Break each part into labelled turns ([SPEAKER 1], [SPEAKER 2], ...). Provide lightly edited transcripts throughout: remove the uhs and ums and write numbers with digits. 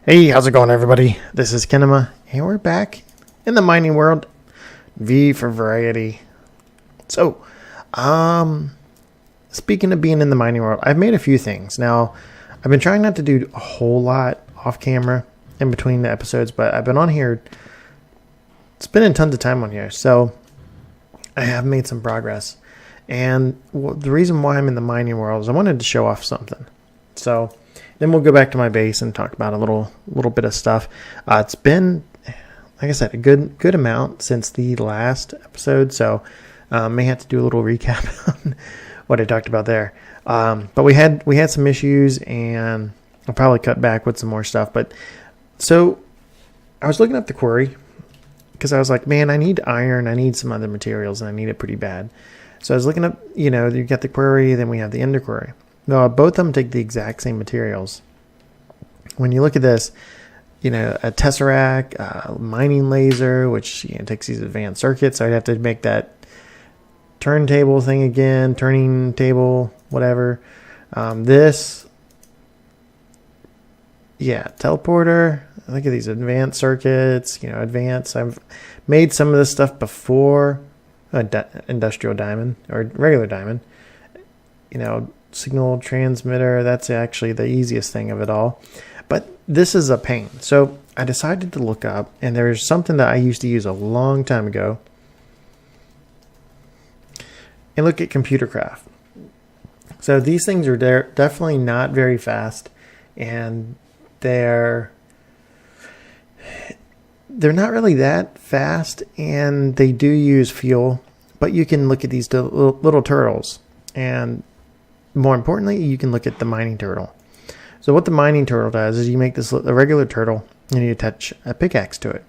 [SPEAKER 1] Hey, how's it going, everybody? This is Kinema, and we're back in the mining world. V for Variety. So, speaking of being in the mining world, I've made a few things. Now, I've been trying not to do a whole lot off camera in between the episodes, but I've been on here, spending tons of time on here, so I have made some progress. And the reason why I'm in the mining world is I wanted to show off something. So, then we'll go back to my base and talk about a little bit of stuff. It's been, like I said, a good amount since the last episode, so may have to do a little recap on what I talked about there. But we had some issues, and I'll probably cut back with some more stuff. But so I was looking up the Quarry because I was like, man, I need iron, I need some other materials, and I need it pretty bad. So I was looking up, you got the Quarry, then we have the Ender Quarry. No, both of them take the exact same materials. When you look at this, a tesseract, a mining laser, which takes these advanced circuits. So I'd have to make that turntable thing again, turning table, whatever. Teleporter. Look at these advanced circuits. Advanced. I've made some of this stuff before. Industrial diamond or regular diamond. Signal transmitter, that's actually the easiest thing of it all, but this is a pain. So I decided to look up, and there's something that I used to use a long time ago, and look at computer craft. So these things are definitely not very fast, and they're not really that fast, and they do use fuel, but you can look at these little turtles, and more importantly, you can look at the mining turtle. So what the mining turtle does is you make a regular turtle and you attach a pickaxe to it.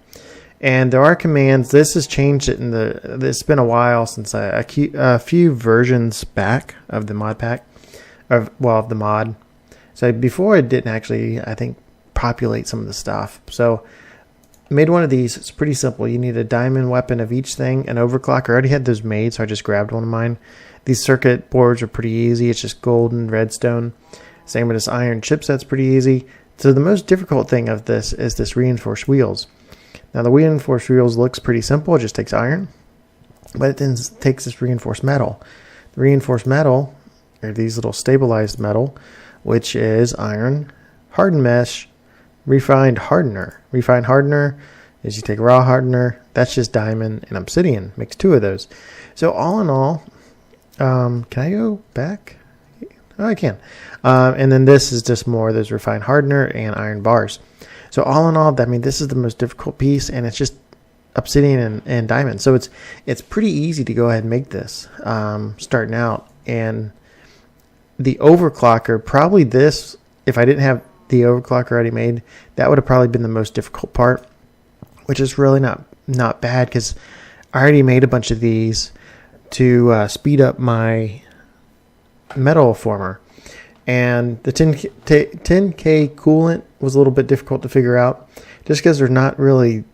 [SPEAKER 1] And there are commands. This has changed it it's been a while since a few versions back of the mod pack, of the mod. So before it didn't actually, I think, populate some of the stuff. So I made one of these. It's pretty simple. You need a diamond weapon of each thing, an overclock. I already had those made, so I just grabbed one of mine. These circuit boards are pretty easy. It's just gold and redstone. Same with this iron chipset's pretty easy. So the most difficult thing of this is this reinforced wheels. Now the reinforced wheels looks pretty simple. It just takes iron, but it then takes this reinforced metal. The reinforced metal are these little stabilized metal, which is iron, hardened mesh, refined hardener. Refined hardener is you take raw hardener. That's just diamond and obsidian. Makes two of those. So all in all, can I go back? Oh, I can. And then this is just more of those refined hardener and iron bars. So all in all, this is the most difficult piece, and it's just obsidian and diamond. So it's pretty easy to go ahead and make this starting out. And the overclocker, probably this, if I didn't have the overclocker already made, that would have probably been the most difficult part, which is really not bad because I already made a bunch of these to speed up my metal former. And the 10K coolant was a little bit difficult to figure out just because they're not really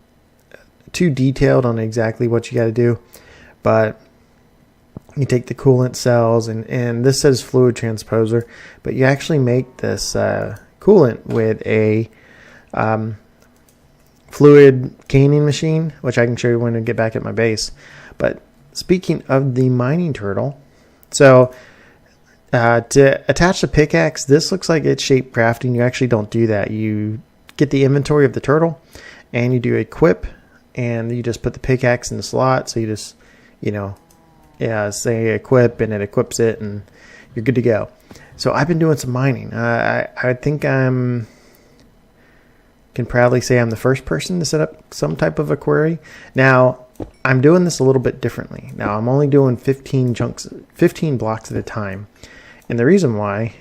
[SPEAKER 1] too detailed on exactly what you got to do. But you take the coolant cells, and this says fluid transposer, but you actually make this coolant with a fluid canning machine, which I can show you when I get back at my base. But speaking of the mining turtle, so to attach the pickaxe, this looks like it's shape crafting. You actually don't do that. You get the inventory of the turtle, and you do equip, and you just put the pickaxe in the slot. So you just, say equip, and it equips it, and you're good to go. So I've been doing some mining. I think can proudly say I'm the first person to set up some type of a quarry. Now, I'm doing this a little bit differently. Now, I'm only doing 15 blocks at a time. And the reason why,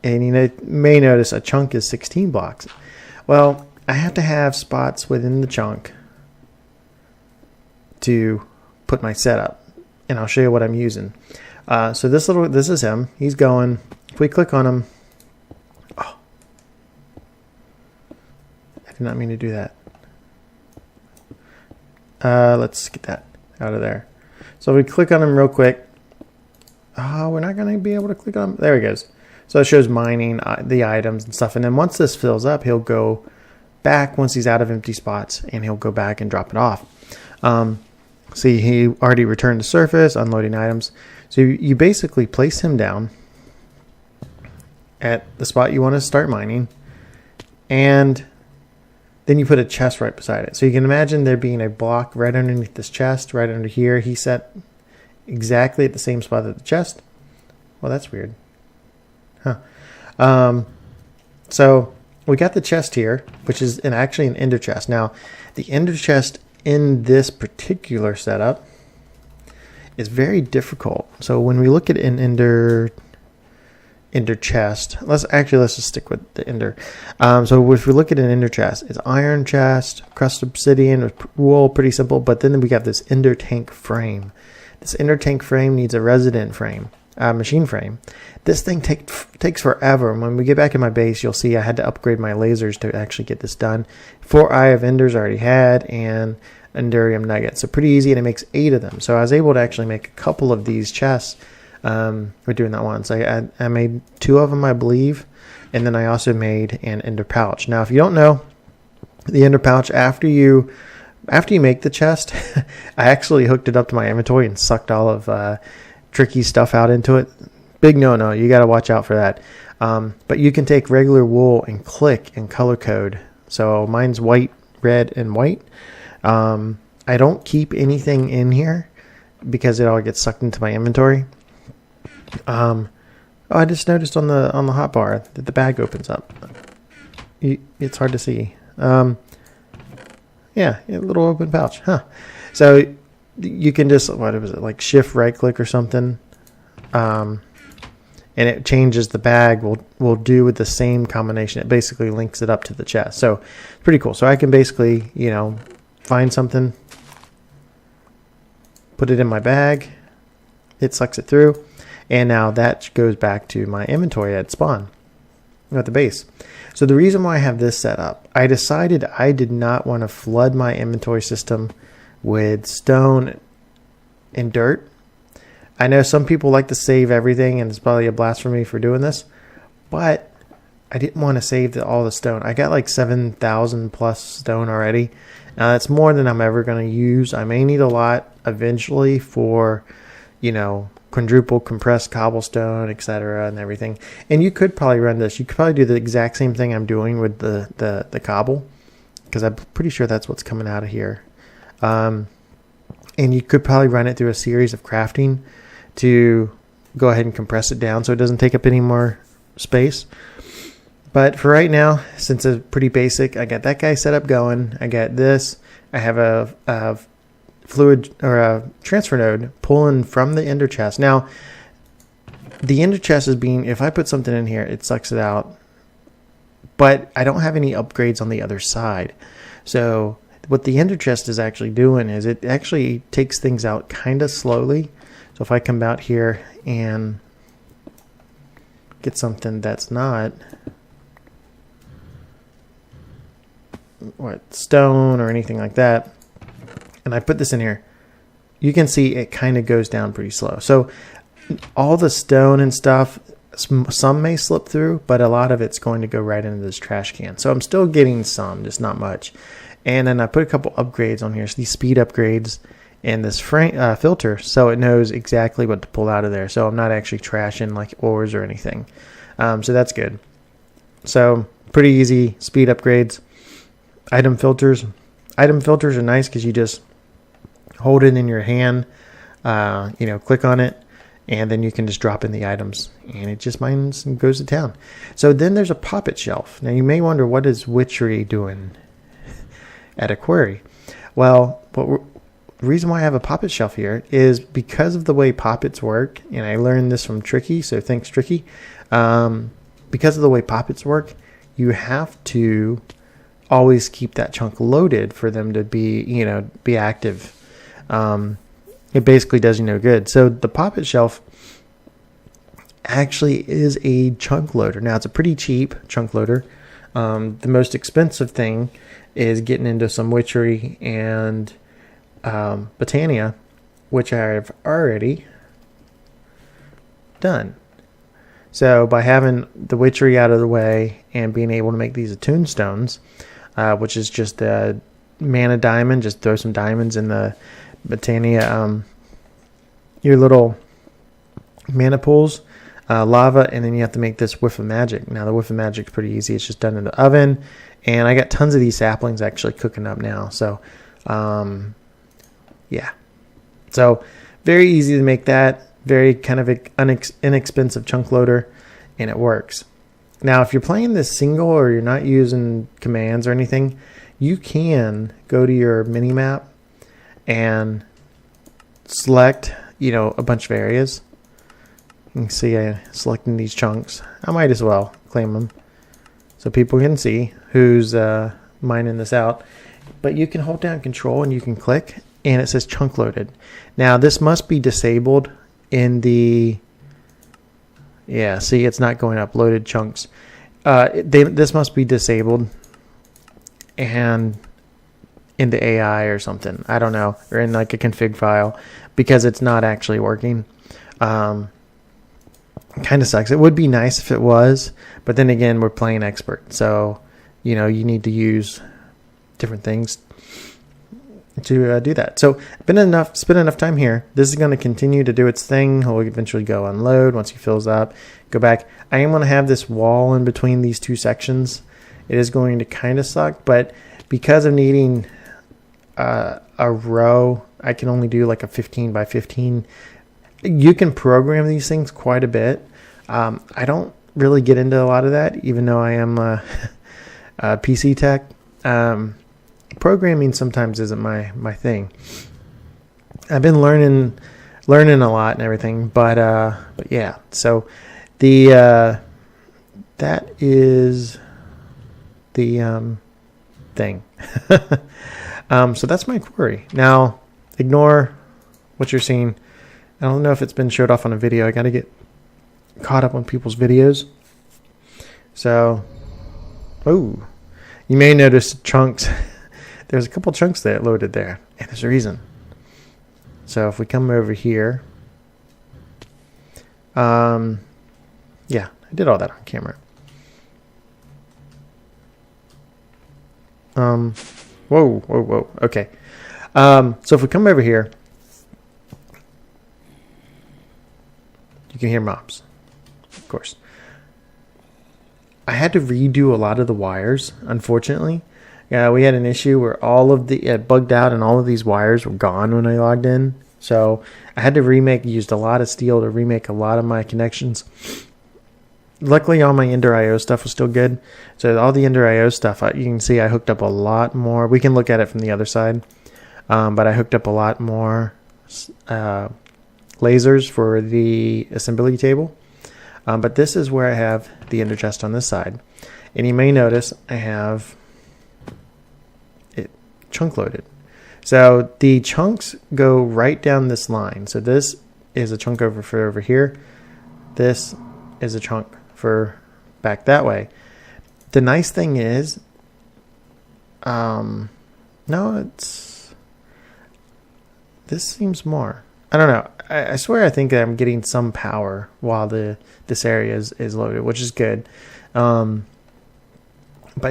[SPEAKER 1] and you may notice a chunk is 16 blocks. Well, I have to have spots within the chunk to put my setup. And I'll show you what I'm using. So this is him. He's going. If we click on him, I did not mean to do that. Let's get that out of there. So if we click on him real quick, we're not going to be able to click on him. There he goes. So it shows mining the items and stuff. And then once this fills up, he'll go back once he's out of empty spots, and he'll go back and drop it off. See, he already returned to surface, unloading items. So you basically place him down at the spot you want to start mining, and then you put a chest right beside it. So you can imagine there being a block right underneath this chest, right under here. He set exactly at the same spot as the chest. Well, that's weird. Huh. So we got the chest here, which is actually an ender chest. Now, the ender chest in this particular setup is very difficult. So when we look at an ender chest, let's just stick with the ender. So if we look at an ender chest, it's iron chest, crushed obsidian with wool, pretty simple. But then we got this ender tank frame. This ender tank frame needs a resident frame, machine frame. This thing takes forever. When we get back in my base, you'll see I had to upgrade my lasers to actually get this done. 4 Eye of Enders I already had, and Endurium nuggets. So pretty easy, and it makes 8 of them. So I was able to actually make a couple of these chests. We're doing that once. I made 2 of them, I believe, and then I also made an ender pouch. Now, if you don't know, the ender pouch, after you make the chest, I actually hooked it up to my inventory and sucked all of tricky stuff out into it. Big no. You got to watch out for that. But you can take regular wool and click and color code. So mine's white, red, and white. I don't keep anything in here because it all gets sucked into my inventory. I just noticed on the hotbar that the bag opens up. It's hard to see. Yeah, a little open pouch. Huh. So you can just, what was it, like shift right click or something, and it changes the bag. Will do with the same combination. It basically links it up to the chest. So it's pretty cool. So I can basically, find something, put it in my bag, it sucks it through, and now that goes back to my inventory at spawn at the base. So the reason why I have this set up, I decided I did not want to flood my inventory system with stone and dirt. I know some people like to save everything, and it's probably a blasphemy for doing this, but I didn't want to save all the stone. I got like 7,000 plus stone already. Now that's more than I'm ever going to use. I may need a lot eventually for, quadruple compressed cobblestone, etc. and everything. And you could probably run this. You could probably do the exact same thing I'm doing with the cobble, because I'm pretty sure that's what's coming out of here. And you could probably run it through a series of crafting to go ahead and compress it down so it doesn't take up any more space. But for right now, since it's pretty basic, I got that guy set up going. I got this. I have a fluid or a transfer node pulling from the ender chest. Now, the ender chest is being, if I put something in here, it sucks it out. But I don't have any upgrades on the other side. So what the ender chest is actually doing is it actually takes things out kind of slowly. So if I come out here and get something that's not stone or anything like that, and I put this in here, you can see it kind of goes down pretty slow. So all the stone and stuff, some may slip through, but a lot of it's going to go right into this trash can. So I'm still getting some, just not much. And then I put a couple upgrades on here. So these speed upgrades and this filter, so it knows exactly what to pull out of there. So I'm not actually trashing like ores or anything. So that's good. So pretty easy speed upgrades. Item filters. Item filters are nice because you just hold it in your hand, click on it, and then you can just drop in the items, and it just mines and goes to town. So then there's a poppet shelf. Now you may wonder, what is Witchery doing at a quarry? Well, the reason why I have a poppet shelf here is because of the way poppets work, and I learned this from Tricky, so thanks Tricky. Because of the way poppets work, you have to always keep that chunk loaded for them to be active. It basically does you no good. So the poppet shelf actually is a chunk loader. Now it's a pretty cheap chunk loader. The most expensive thing is getting into some Witchery and Botania, which I've already done. So by having the Witchery out of the way and being able to make these attuned stones, which is just a mana diamond. Just throw some diamonds in the Botania, your little mana pools, lava, and then you have to make this whiff of magic. Now the whiff of magic is pretty easy. It's just done in the oven, and I got tons of these saplings actually cooking up now. So, yeah. So very easy to make that. Very kind of inexpensive chunk loader, and it works. Now, if you're playing this single or you're not using commands or anything, you can go to your mini map and select, a bunch of areas. You can see I'm selecting these chunks. I might as well claim them so people can see who's mining this out. But you can hold down control and you can click, and it says chunk loaded. Now, this must be disabled in the... Yeah, see, it's not going up. Loaded chunks. This must be disabled and in the AI or something. I don't know. Or in like a config file, because it's not actually working. Kind of sucks. It would be nice if it was, but then again, we're playing expert. So, you need to use different things to do that. So spend enough time here. This is going to continue to do its thing. He'll eventually go unload once he fills up. Go back. I am going to have this wall in between these two sections. It is going to kind of suck, but because of needing a row, I can only do like a 15 by 15. You can program these things quite a bit. I don't really get into a lot of that, even though I am a PC tech. Programming sometimes isn't my thing. I've been learning a lot and everything, but yeah. So that is the thing. So that's my query. Now ignore what you're seeing. I don't know if it's been showed off on a video. I got to get caught up on people's videos. So, you may notice chunks. There's a couple chunks that loaded there, and there's a reason. So if we come over here, yeah, I did all that on camera. Whoa. Okay. So if we come over here, you can hear mobs, of course. I had to redo a lot of the wires, unfortunately. We had an issue where it bugged out and all of these wires were gone when I logged in. So I had to used a lot of steel to remake a lot of my connections. Luckily, all my Ender IO stuff was still good. So all the Ender IO stuff, you can see I hooked up a lot more. We can look at it from the other side. But I hooked up a lot more lasers for the assembly table. But this is where I have the Ender chest on this side. And you may notice I have it chunk loaded. So the chunks go right down this line. So this is a chunk over here. This is a chunk for back that way. The nice thing is, this seems more. I don't know. I swear I think I'm getting some power while this area is loaded, which is good. But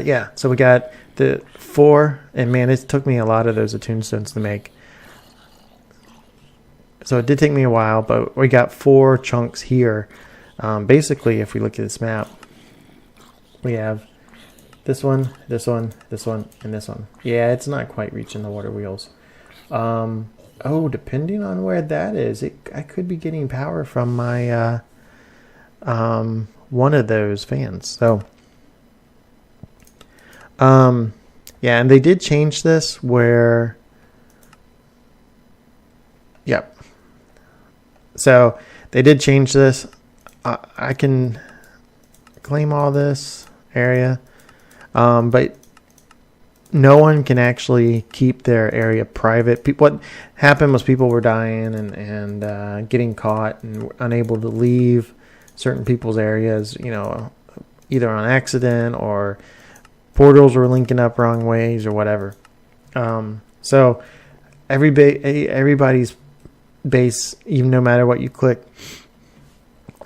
[SPEAKER 1] yeah, so we got the 4, and man, it took me a lot of those attuned stones to make. So it did take me a while, but we got 4 chunks here. Basically, if we look at this map, we have this one, this one, this one, and this one. Yeah, it's not quite reaching the water wheels. Depending on where that is, I could be getting power from my one of those fans. So, yeah, and they did change this where, yep. So they did change this. I can claim all this area, but no one can actually keep their area private. What happened was people were dying and getting caught and unable to leave certain people's areas, either on accident or portals were linking up wrong ways or whatever. So everybody's base, even no matter what you click,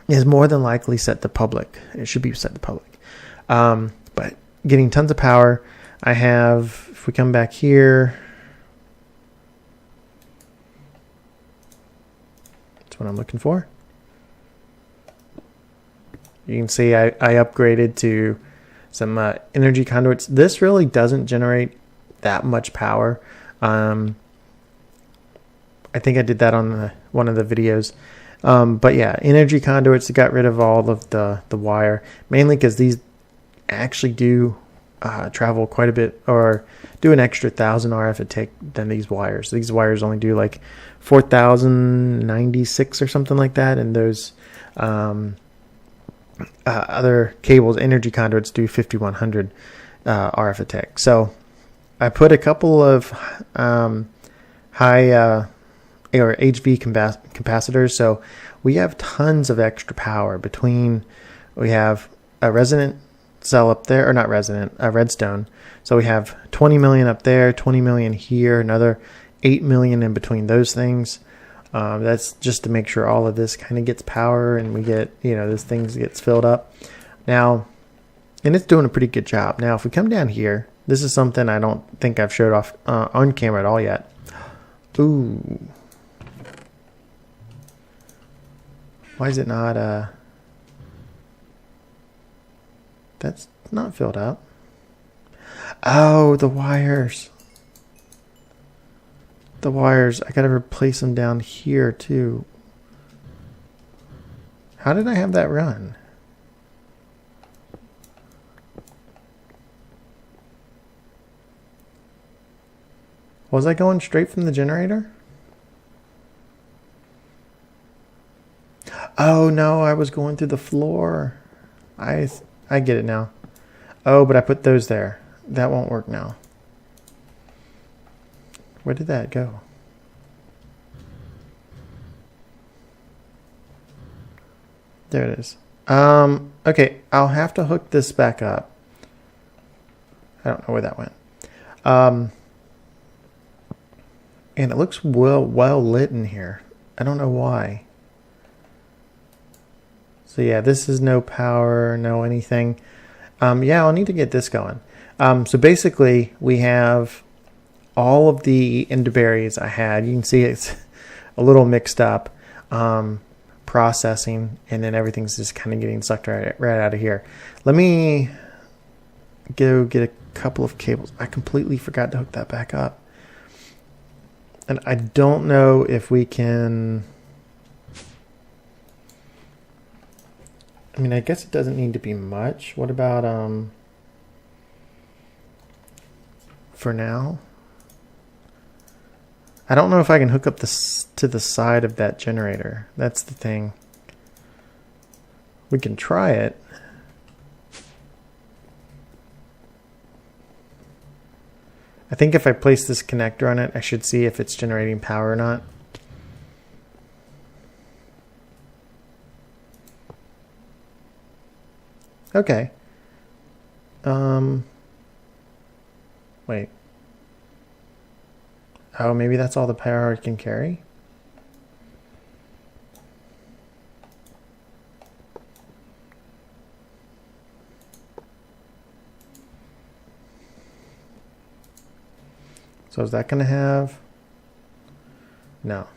[SPEAKER 1] is more than likely set to public. It should be set to public. But getting tons of power. I have, if we come back here, that's what I'm looking for. You can see I upgraded to some energy conduits. This really doesn't generate that much power. I think I did that on one of the videos. But yeah, energy conduits, got rid of all of the wire, mainly because these actually do travel quite a bit, or do an extra 1,000 RF a tick than these wires. These wires only do like 4,096 or something like that, and those other cables, energy conduits, do 5,100 RF a tick. So I put a couple of high or HV capacitors, so we have tons of extra power. We have a resonant cell up there, or not resonant, a redstone. So we have 20 million up there, 20 million here, another 8 million in between those things. That's just to make sure all of this kind of gets power and we get, this thing gets filled up. Now, and it's doing a pretty good job. Now, if we come down here, this is something I don't think I've showed off on camera at all yet. Ooh. Why is it not, that's not filled up. Oh, the wires. The wires, I gotta replace them down here too. How did I have that run? Was I going straight from the generator? Oh no, I was going through the floor. I get it now. Oh, but I put those there. That won't work now. Where did that go? There it is. Okay, I'll have to hook this back up. I don't know where that went. And it looks well lit in here. I don't know why. So yeah, this is no power, no anything. Yeah, I'll need to get this going. So basically, we have all of the enderberries I had. You can see it's a little mixed up, processing, and then everything's just kind of getting sucked right out of here. Let me go get a couple of cables. I completely forgot to hook that back up. And I don't know if we can... I mean, I guess it doesn't need to be much. What about, for now? I don't know if I can hook up this to the side of that generator. That's the thing. We can try it. I think if I place this connector on it, I should see if it's generating power or not. Okay. Wait. Oh, maybe that's all the power it can carry? So is that going to have... No.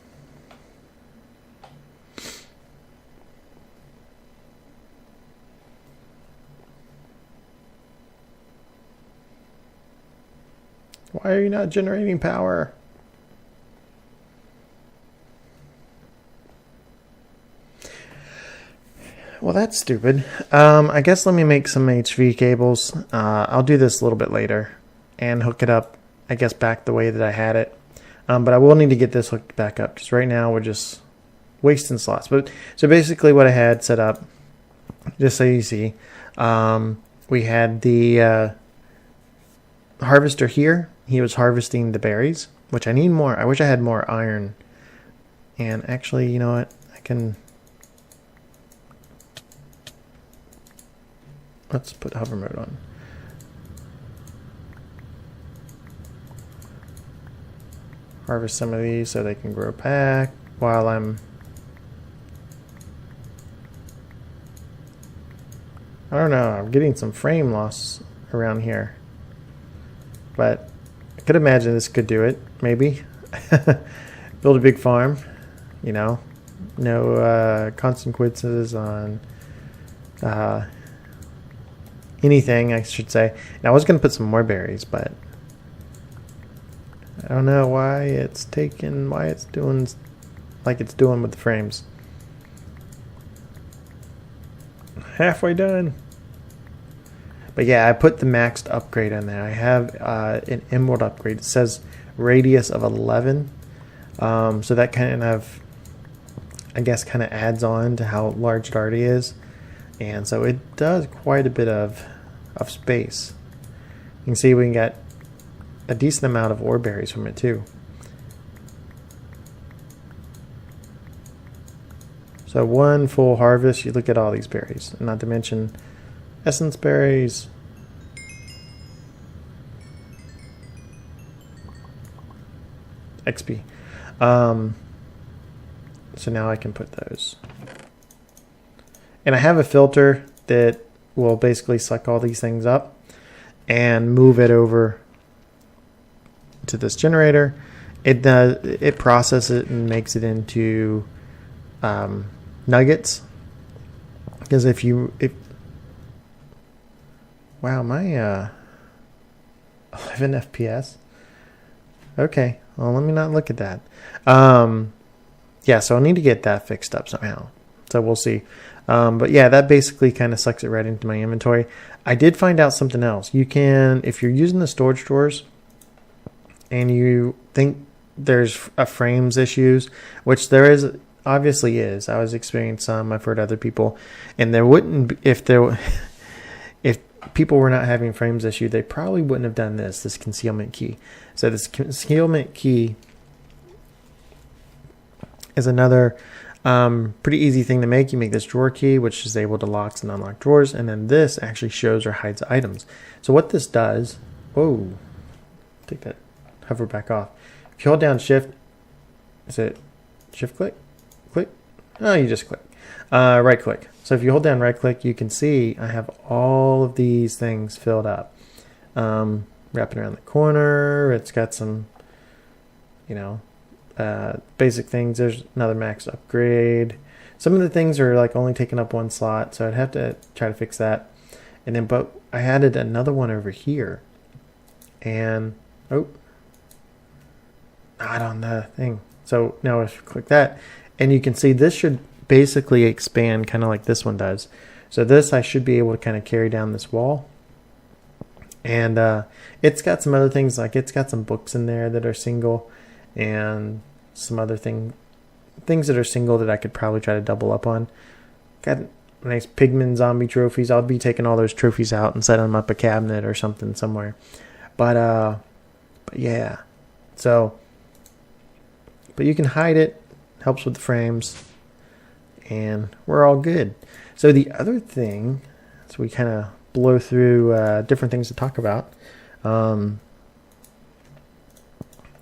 [SPEAKER 1] Why are you not generating power? Well, that's stupid. I guess let me make some HV cables. I'll do this a little bit later and hook it up, I guess, back the way that I had it. But I will need to get this hooked back up because right now we're just wasting slots. But so basically what I had set up, just so you see, we had the harvester here. He was harvesting the berries, which I need more. I wish I had more iron. And actually, you know what? I can... Let's put hover mode on. Harvest some of these so they can grow back while I'm... I don't know, I'm getting some frame loss around here. but I could imagine this could do it, maybe. Build a big farm, you know, no consequences on anything, I should say. Now, I was going to put some more berries, but I don't know why it's doing like it's doing with the frames. Halfway done. But yeah, I put the maxed upgrade in there. I have an emerald upgrade. It says radius of 11. So that kind of, I guess, kind of adds on to how large it already is. And so it does quite a bit of space. You can see we can get a decent amount of ore berries from it too. So one full harvest, you look at all these berries. Not to mention essence berries. XP. So now I can put those. And I have a filter that will basically suck all these things up and move it over to this generator. It processes it and makes it into nuggets. Because wow, my 11 FPS. Okay, well, let me not look at that. Yeah, so I'll need to get that fixed up somehow. So we'll see. But yeah, that basically kind of sucks it right into my inventory. I did find out something else. You can, if you're using the storage drawers and you think there's a frames issues, which there is, obviously is. I was experiencing some. I've heard other people, and there wouldn't be, if people were not having frames issue, they probably wouldn't have done this concealment key. So this concealment key is another pretty easy thing to make. You make this drawer key, which is able to lock and unlock drawers, and then this actually shows or hides items. So what this does, whoa, take that hover back off. If you hold down shift, is it shift click? Click? Oh, you just click. Right click. So if you hold down right click, you can see I have all of these things filled up. Wrapping around the corner, it's got some, you know, basic things. There's another max upgrade. Some of the things are like only taking up one slot, so I'd have to try to fix that. And then, but I added another one over here, and oh, not on the thing. So now if you click that, and you can see this should basically expand kind of like this one does. So this, I should be able to kind of carry down this wall. And it's got some other things, like it's got some books in there that are single, and some other things that are single that I could probably try to double up on. Got nice pigman zombie trophies. I'll be taking all those trophies out and setting them up a cabinet or something somewhere. But yeah. So, but you can hide it. Helps with the frames. And we're all good. So the other thing, so we kind of blow through different things to talk about.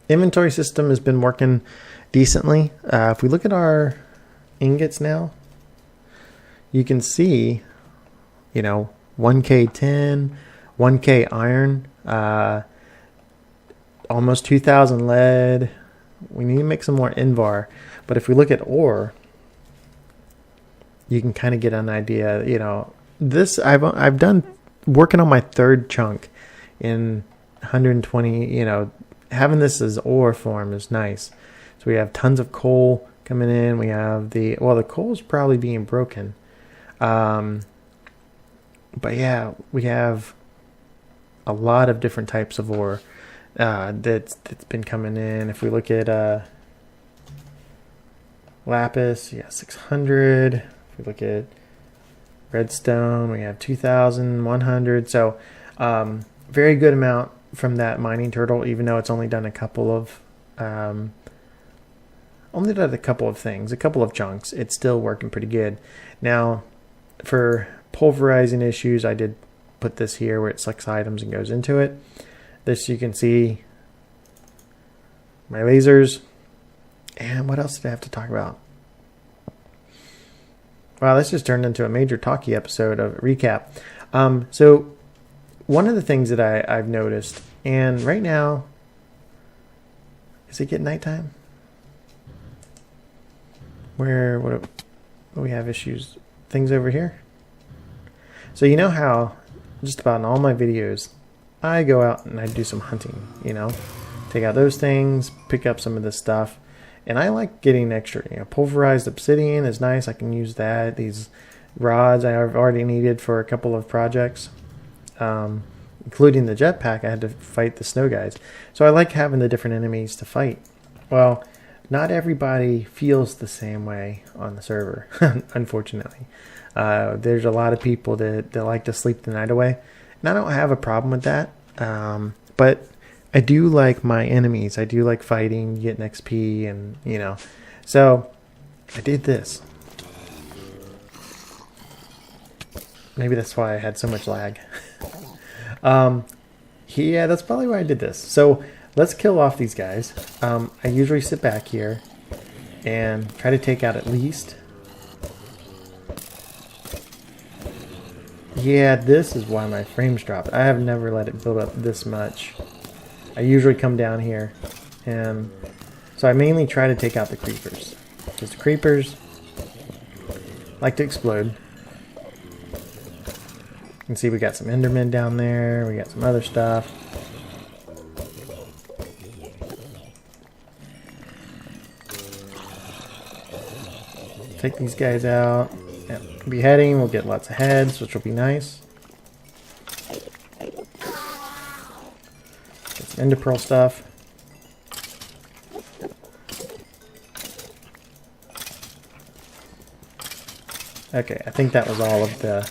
[SPEAKER 1] Inventory system has been working decently. If we look at our ingots now, you can see, you know, 1K tin, 1K iron, almost 2,000 lead. We need to make some more Invar. But if we look at ore, you can kind of get an idea, you know. This I've done working on my third chunk in 120, you know, having this as ore form is nice. So we have tons of coal coming in. We have the coal is probably being broken. But yeah, we have a lot of different types of ore that's been coming in. If we look at lapis, yeah, 600. If we look at redstone, we have 2,100. So very good amount from that mining turtle, even though it's only done a couple of things, a couple of chunks. It's still working pretty good. Now, for pulverizing issues, I did put this here where it selects items and goes into it. This, you can see my lasers. And what else did I have to talk about? Wow, this just turned into a major talkie episode of recap. So one of the things that I've noticed And right now, is it getting nighttime? What do we have issues? Things over here? So you know how just about in all my videos, I go out and I do some hunting, you know, take out those things, pick up some of this stuff, and I like getting extra, you know, pulverized obsidian is nice. I can use that. These rods I've already needed for a couple of projects, including the jetpack. I had to fight the snow guys. So I like having the different enemies to fight. Well, not everybody feels the same way on the server, unfortunately. There's a lot of people that like to sleep the night away, and I don't have a problem with that. But I do like my enemies. I do like fighting, getting XP, and you know. So I did this. Maybe that's why I had so much lag. Yeah, that's probably why I did this. So let's kill off these guys. I usually sit back here and try to take out at least. Yeah, this is why my frames dropped. I have never let it build up this much. I usually come down here, and so I mainly try to take out the creepers, because the creepers like to explode. You can see we got some endermen down there, we got some other stuff. Take these guys out. Beheading, we'll get lots of heads, which will be nice. Get some ender pearl stuff. Okay, I think that was all of the...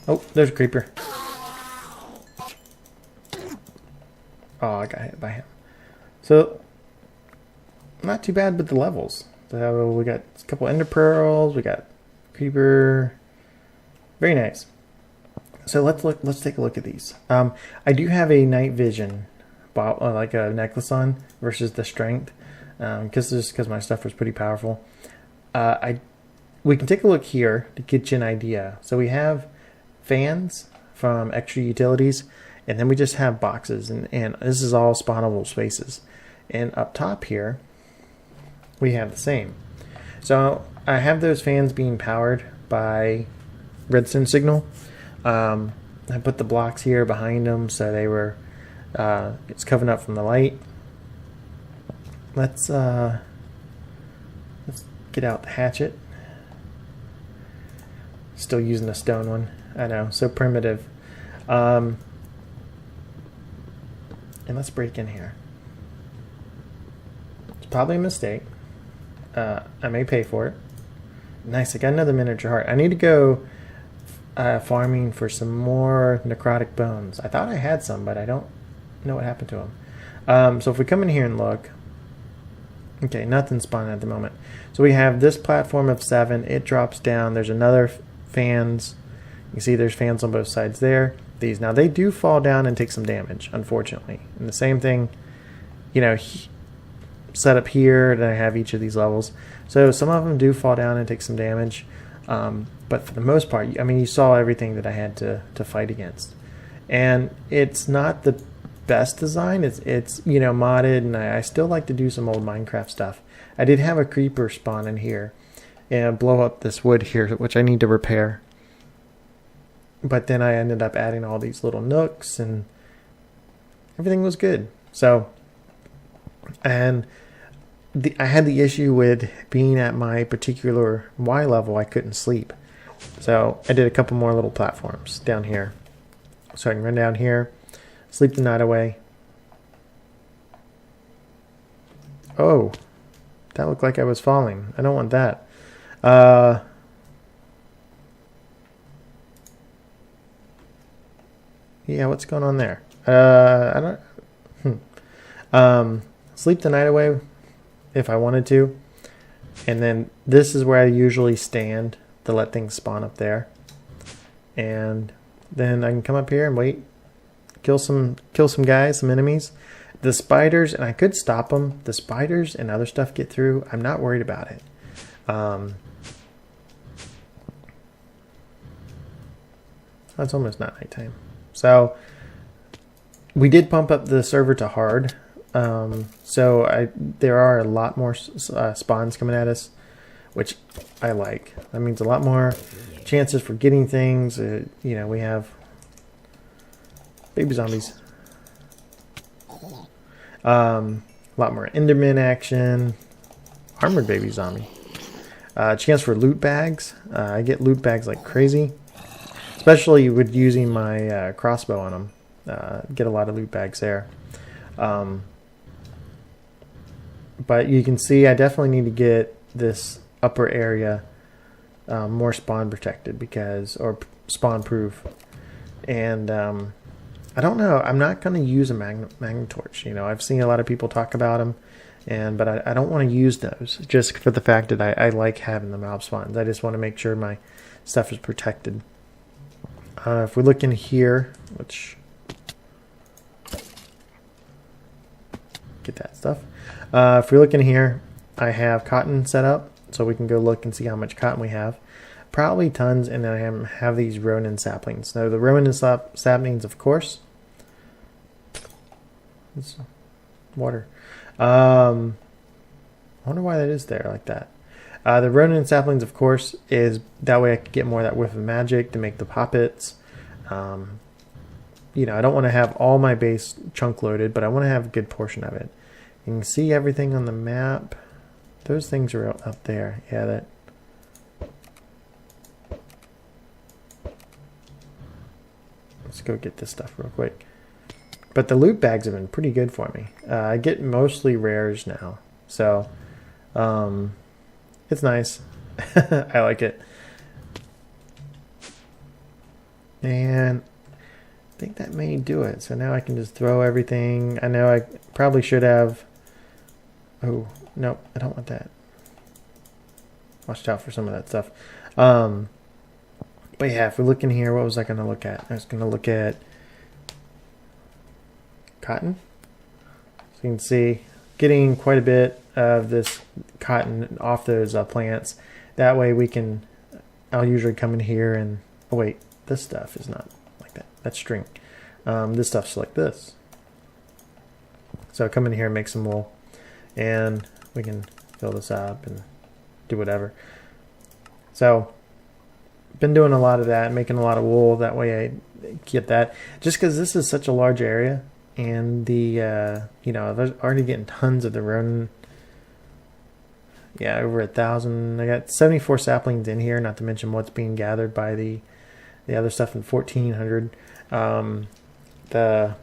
[SPEAKER 1] Oh, there's a creeper. Oh, I got hit by him. So, not too bad with the levels. So we got a couple ender pearls, we got creeper. Very nice. So let's take a look at these. I do have a night vision, like a necklace on, versus the strength, because my stuff was pretty powerful. We can take a look here to get you an idea. So we have fans from extra utilities, and then we just have boxes, and this is all spawnable spaces. And up top here, we have the same. So I have those fans being powered by redstone signal. I put the blocks here behind them so they were it's covering up from the light. Let's get out the hatchet. Still using a stone one. I know, so primitive. And let's break in here. It's probably a mistake. I may pay for it. Nice, I got another miniature heart. I need to go farming for some more necrotic bones. I thought I had some, but I don't know what happened to them. So if we come in here and look, okay, nothing spawning at the moment. So we have this platform of 7. It drops down. There's another fans. You can see there's fans on both sides there. These now, they do fall down and take some damage, unfortunately. And the same thing, you know, set up here, and I have each of these levels. So some of them do fall down and take some damage. But for the most part, I mean, you saw everything that I had to fight against. And it's not the best design. It's you know, modded, and I still like to do some old Minecraft stuff. I did have a creeper spawn in here and blow up this wood here, which I need to repair. But then I ended up adding all these little nooks, and everything was good. So, and I had the issue with being at my particular Y level, I couldn't sleep. So I did a couple more little platforms down here. So I can run down here, sleep the night away. Oh, that looked like I was falling. I don't want that. Yeah, what's going on there? I don't... sleep the night away if I wanted to. And then this is where I usually stand to let things spawn up there. And then I can come up here and wait. Kill some guys, some enemies. The spiders, and I could stop them. The spiders and other stuff get through. I'm not worried about it. It's almost not nighttime. So We did pump up the server to hard, so there are a lot more spawns coming at us, which I like. That means a lot more chances for getting things. You know, we have baby zombies. A lot more Enderman action. Armored baby zombie. Chance for loot bags. I get loot bags like crazy, especially with using my crossbow on them. Get a lot of loot bags there. But you can see I definitely need to get this upper area more spawn protected or spawn proof. And I don't know. I'm not going to use a magnet torch. You know, I've seen a lot of people talk about them, but I don't want to use those just for the fact that I like having the mob spawns. I just want to make sure my stuff is protected. If we look in here, which get that stuff. If we look in here, I have cotton set up, so we can go look and see how much cotton we have. Probably tons, and then I have these Ronin saplings. Now the Ronin saplings, of course. It's water. I wonder why that is there like that. The Ronin saplings, of course, is that way I can get more of that whiff of magic to make the poppets. You know, I don't want to have all my base chunk loaded, but I want to have a good portion of it. You can see everything on the map. Those things are up there. Yeah, that. Let's go get this stuff real quick. But the loot bags have been pretty good for me. I get mostly rares now, so it's nice. I like it. And I think that may do it. So now I can just throw everything. I know I probably should have. Oh, no, I don't want that. Watch out for some of that stuff. But yeah, if we look in here, what was I going to look at? I was going to look at cotton. So you can see getting quite a bit of this cotton off those plants. That way we can, I'll usually come in here and, oh wait, this stuff is not like that. That's string. This stuff's like this. So come in here and make some wool. And we can fill this up and do whatever. So been doing a lot of that, making a lot of wool. That way I get that. Just because this is such a large area, and the you know, I'm already getting tons of the Ronin. Yeah, over 1,000. I got 74 saplings in here, not to mention what's being gathered by the other stuff in 1,400. The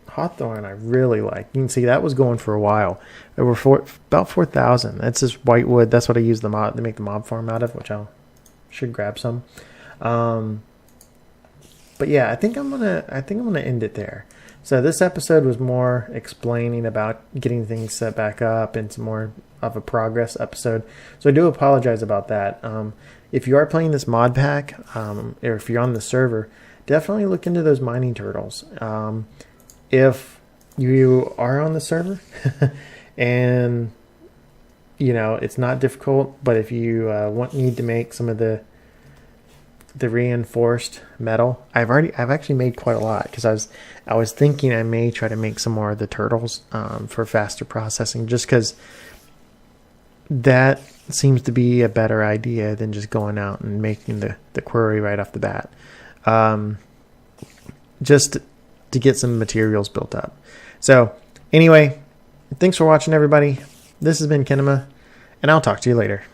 [SPEAKER 1] hawthorn I really like. You can see that was going for a while. Over about 4,000. That's just white wood. That's what I use to make the mob farm out of, which I should grab some. But yeah, I think I'm gonna end it there. So this episode was more explaining about getting things set back up and some more of a progress episode. So I do apologize about that. If you are playing this mod pack, or if you're on the server, definitely look into those mining turtles. If you are on the server and you know it's not difficult, but if you need to make some of the reinforced metal, I've actually made quite a lot, because I was thinking I may try to make some more of the turtles for faster processing, just because that seems to be a better idea than just going out and making the quarry right off the bat. Just to get some materials built up. So anyway, thanks for watching, everybody. This has been Kinema, and I'll talk to you later.